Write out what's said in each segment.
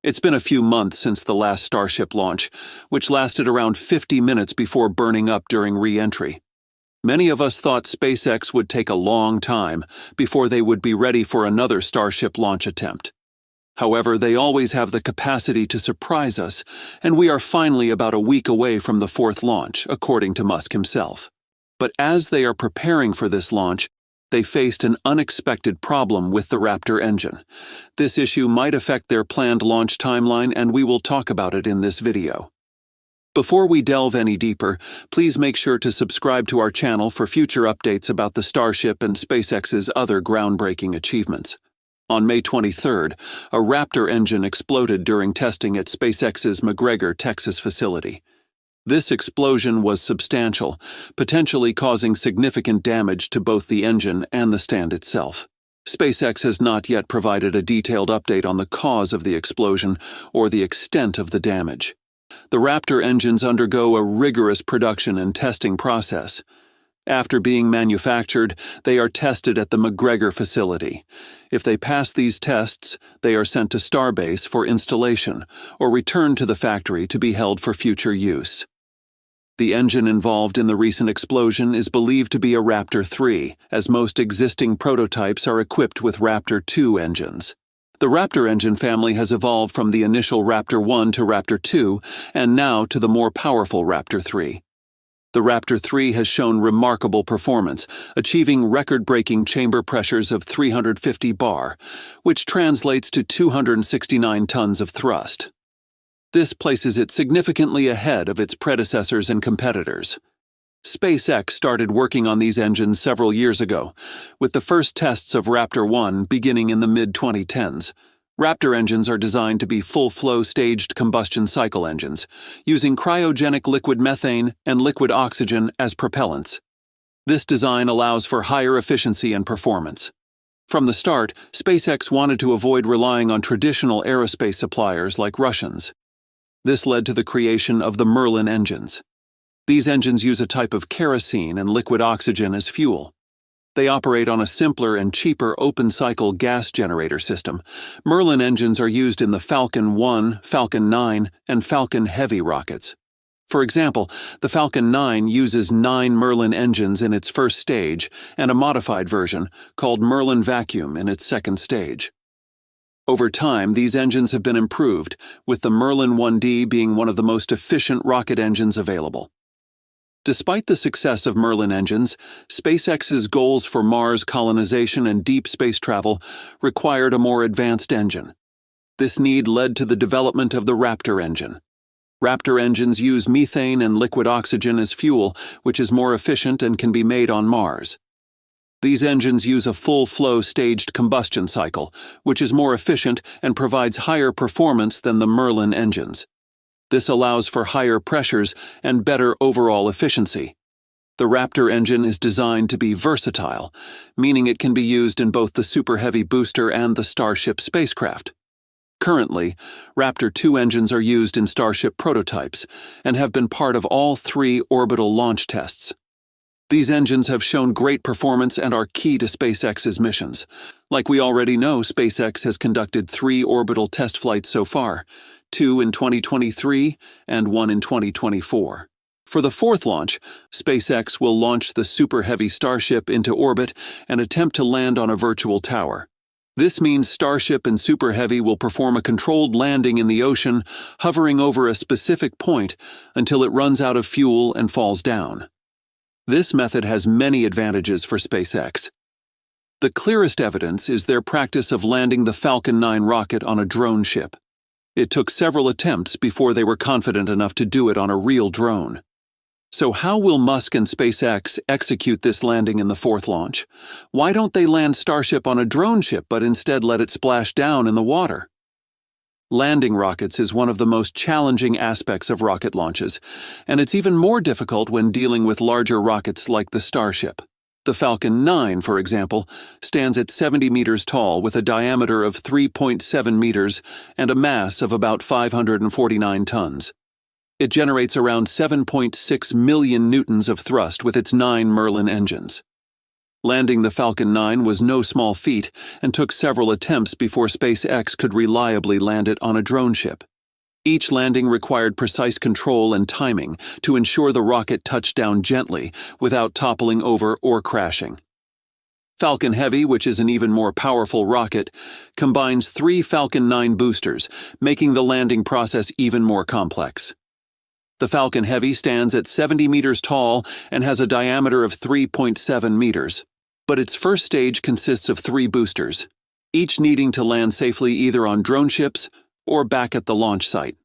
It's been a few months since the last Starship launch, which lasted around 50 minutes before burning up during re-entry. Many of us thought SpaceX would take a long time before they would be ready for another Starship launch attempt. However, they always have the capacity to surprise us, and we are finally about a week away from the fourth launch, according to Musk himself. But as they are preparing for this launch, they faced an unexpected problem with the Raptor engine. This issue might affect their planned launch timeline, and we will talk about it in this video. Before we delve any deeper, please make sure to subscribe to our channel for future updates about the Starship and SpaceX's other groundbreaking achievements. On May 23rd, a Raptor engine exploded during testing at SpaceX's McGregor, Texas facility. This explosion was substantial, potentially causing significant damage to both the engine and the stand itself. SpaceX has not yet provided a detailed update on the cause of the explosion or the extent of the damage. The Raptor engines undergo a rigorous production and testing process. After being manufactured, they are tested at the McGregor facility. If they pass these tests, they are sent to Starbase for installation or returned to the factory to be held for future use. The engine involved in the recent explosion is believed to be a Raptor 3, as most existing prototypes are equipped with Raptor 2 engines. The Raptor engine family has evolved from the initial Raptor 1 to Raptor 2, and now to the more powerful Raptor 3. The Raptor 3 has shown remarkable performance, achieving record-breaking chamber pressures of 350 bar, which translates to 269 tons of thrust. This places it significantly ahead of its predecessors and competitors. SpaceX started working on these engines several years ago, with the first tests of Raptor 1 beginning in the mid-2010s. Raptor engines are designed to be full-flow staged combustion cycle engines, using cryogenic liquid methane and liquid oxygen as propellants. This design allows for higher efficiency and performance. From the start, SpaceX wanted to avoid relying on traditional aerospace suppliers like Russians. This led to the creation of the Merlin engines. These engines use a type of kerosene and liquid oxygen as fuel. They operate on a simpler and cheaper open-cycle gas generator system. Merlin engines are used in the Falcon 1, Falcon 9, and Falcon Heavy rockets. For example, the Falcon 9 uses 9 Merlin engines in its first stage and a modified version called Merlin Vacuum in its second stage. Over time, these engines have been improved, with the Merlin 1D being one of the most efficient rocket engines available. Despite the success of Merlin engines, SpaceX's goals for Mars colonization and deep space travel required a more advanced engine. This need led to the development of the Raptor engine. Raptor engines use methane and liquid oxygen as fuel, which is more efficient and can be made on Mars. These engines use a full-flow staged combustion cycle, which is more efficient and provides higher performance than the Merlin engines. This allows for higher pressures and better overall efficiency. The Raptor engine is designed to be versatile, meaning it can be used in both the Super Heavy booster and the Starship spacecraft. Currently, Raptor 2 engines are used in Starship prototypes and have been part of all 3 orbital launch tests. These engines have shown great performance and are key to SpaceX's missions. Like we already know, SpaceX has conducted 3 orbital test flights so far, 2 in 2023 and 1 in 2024. For the fourth launch, SpaceX will launch the Super Heavy Starship into orbit and attempt to land on a virtual tower. This means Starship and Super Heavy will perform a controlled landing in the ocean, hovering over a specific point until it runs out of fuel and falls down. This method has many advantages for SpaceX. The clearest evidence is their practice of landing the Falcon 9 rocket on a drone ship. It took several attempts before they were confident enough to do it on a real drone. So how will Musk and SpaceX execute this landing in the fourth launch? Why don't they land Starship on a drone ship but instead let it splash down in the water? Landing rockets is one of the most challenging aspects of rocket launches, and it's even more difficult when dealing with larger rockets like the Starship. The Falcon 9, for example, stands at 70 meters tall with a diameter of 3.7 meters and a mass of about 549 tons. It generates around 7.6 million newtons of thrust with its 9 Merlin engines. Landing the Falcon 9 was no small feat and took several attempts before SpaceX could reliably land it on a drone ship. Each landing required precise control and timing to ensure the rocket touched down gently without toppling over or crashing. Falcon Heavy, which is an even more powerful rocket, combines 3 Falcon 9 boosters, making the landing process even more complex. The Falcon Heavy stands at 70 meters tall and has a diameter of 3.7 meters. But its first stage consists of 3 boosters, each needing to land safely either on drone ships or back at the launch site.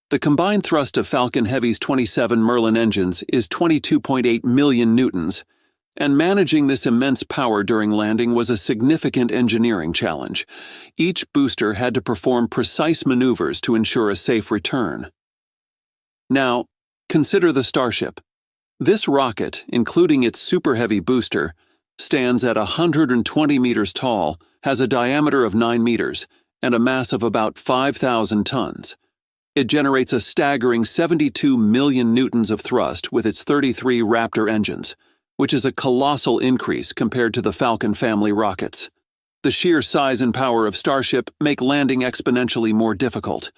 The combined thrust of Falcon Heavy's 27 Merlin engines is 22.8 million newtons, and managing this immense power during landing was a significant engineering challenge. Each booster had to perform precise maneuvers to ensure a safe return. Now, consider the Starship. This rocket, including its super heavy booster, stands at 120 meters tall, has a diameter of 9 meters, and a mass of about 5,000 tons. It generates a staggering 72 million newtons of thrust with its 33 Raptor engines, which is a colossal increase compared to the Falcon family rockets. The sheer size and power of Starship make landing exponentially more difficult.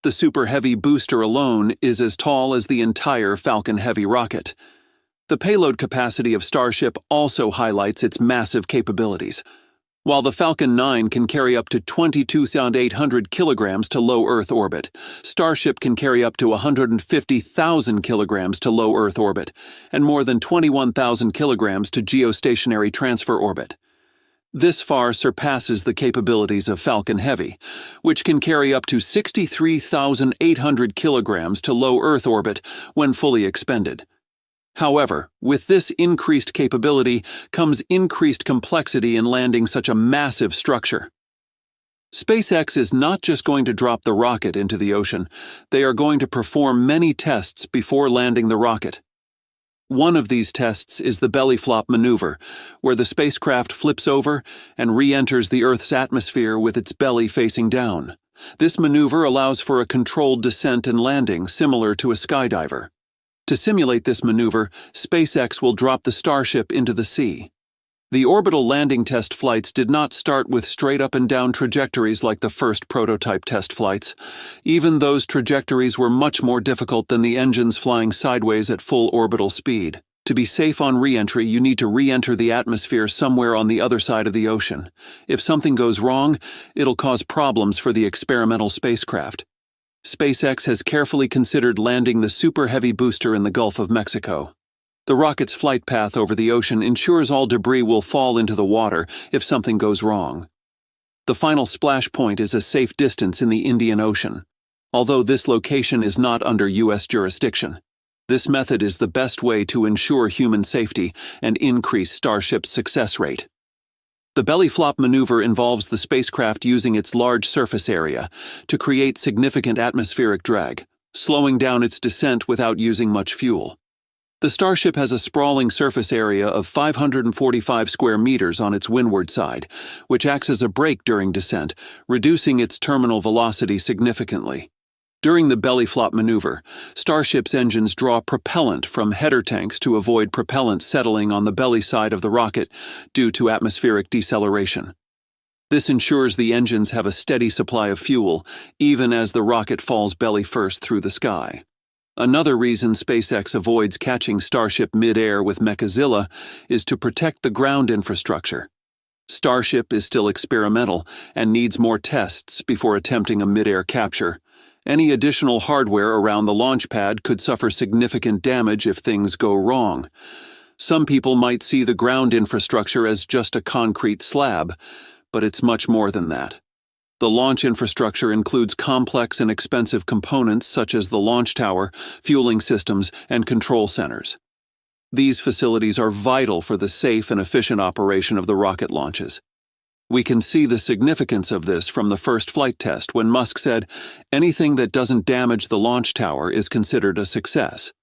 The Super Heavy booster alone is as tall as the entire Falcon Heavy rocket. The payload capacity of Starship also highlights its massive capabilities. While the Falcon 9 can carry up to 22,800 kilograms to low Earth orbit, Starship can carry up to 150,000 kilograms to low Earth orbit, and more than 21,000 kilograms to geostationary transfer orbit. This far surpasses the capabilities of Falcon Heavy, which can carry up to 63,800 kilograms to low Earth orbit when fully expended. However, with this increased capability comes increased complexity in landing such a massive structure. SpaceX is not just going to drop the rocket into the ocean, they are going to perform many tests before landing the rocket. One of these tests is the belly flop maneuver, where the spacecraft flips over and re-enters the Earth's atmosphere with its belly facing down. This maneuver allows for a controlled descent and landing similar to a skydiver. To simulate this maneuver, SpaceX will drop the Starship into the sea. The orbital landing test flights did not start with straight up and down trajectories like the first prototype test flights. Even those trajectories were much more difficult than the engines flying sideways at full orbital speed. To be safe on re-entry, you need to re-enter the atmosphere somewhere on the other side of the ocean. If something goes wrong, it'll cause problems for the experimental spacecraft. SpaceX has carefully considered landing the Super Heavy booster in the Gulf of Mexico. The rocket's flight path over the ocean ensures all debris will fall into the water if something goes wrong. The final splash point is a safe distance in the Indian Ocean, although this location is not under U.S. jurisdiction. This method is the best way to ensure human safety and increase Starship's success rate. The belly flop maneuver involves the spacecraft using its large surface area to create significant atmospheric drag, slowing down its descent without using much fuel. The Starship has a sprawling surface area of 545 square meters on its windward side, which acts as a brake during descent, reducing its terminal velocity significantly. During the belly flop maneuver, Starship's engines draw propellant from header tanks to avoid propellant settling on the belly side of the rocket due to atmospheric deceleration. This ensures the engines have a steady supply of fuel, even as the rocket falls belly first through the sky. Another reason SpaceX avoids catching Starship mid-air with Mechazilla is to protect the ground infrastructure. Starship is still experimental and needs more tests before attempting a mid-air capture. Any additional hardware around the launch pad could suffer significant damage if things go wrong. Some people might see the ground infrastructure as just a concrete slab, but it's much more than that. The launch infrastructure includes complex and expensive components such as the launch tower, fueling systems, and control centers. These facilities are vital for the safe and efficient operation of the rocket launches. We can see the significance of this from the first flight test when Musk said, "Anything that doesn't damage the launch tower is considered a success."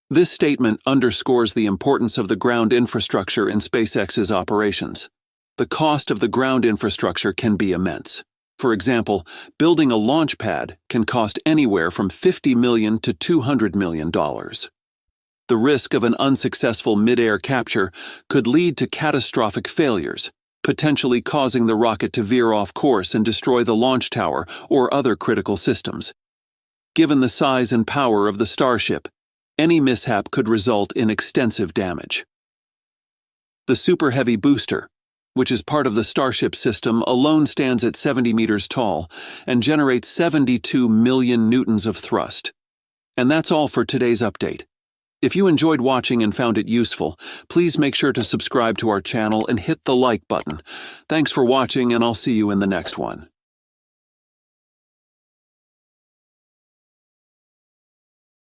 This statement underscores the importance of the ground infrastructure in SpaceX's operations. The cost of the ground infrastructure can be immense. For example, building a launch pad can cost anywhere from $50 million to $200 million. The risk of an unsuccessful mid-air capture could lead to catastrophic failures, potentially causing the rocket to veer off course and destroy the launch tower or other critical systems. Given the size and power of the Starship, any mishap could result in extensive damage. The Super Heavy booster, which is part of the Starship system, alone stands at 70 meters tall and generates 72 million newtons of thrust. And that's all for today's update. If you enjoyed watching and found it useful, please make sure to subscribe to our channel and hit the like button. Thanks for watching, and I'll see you in the next one.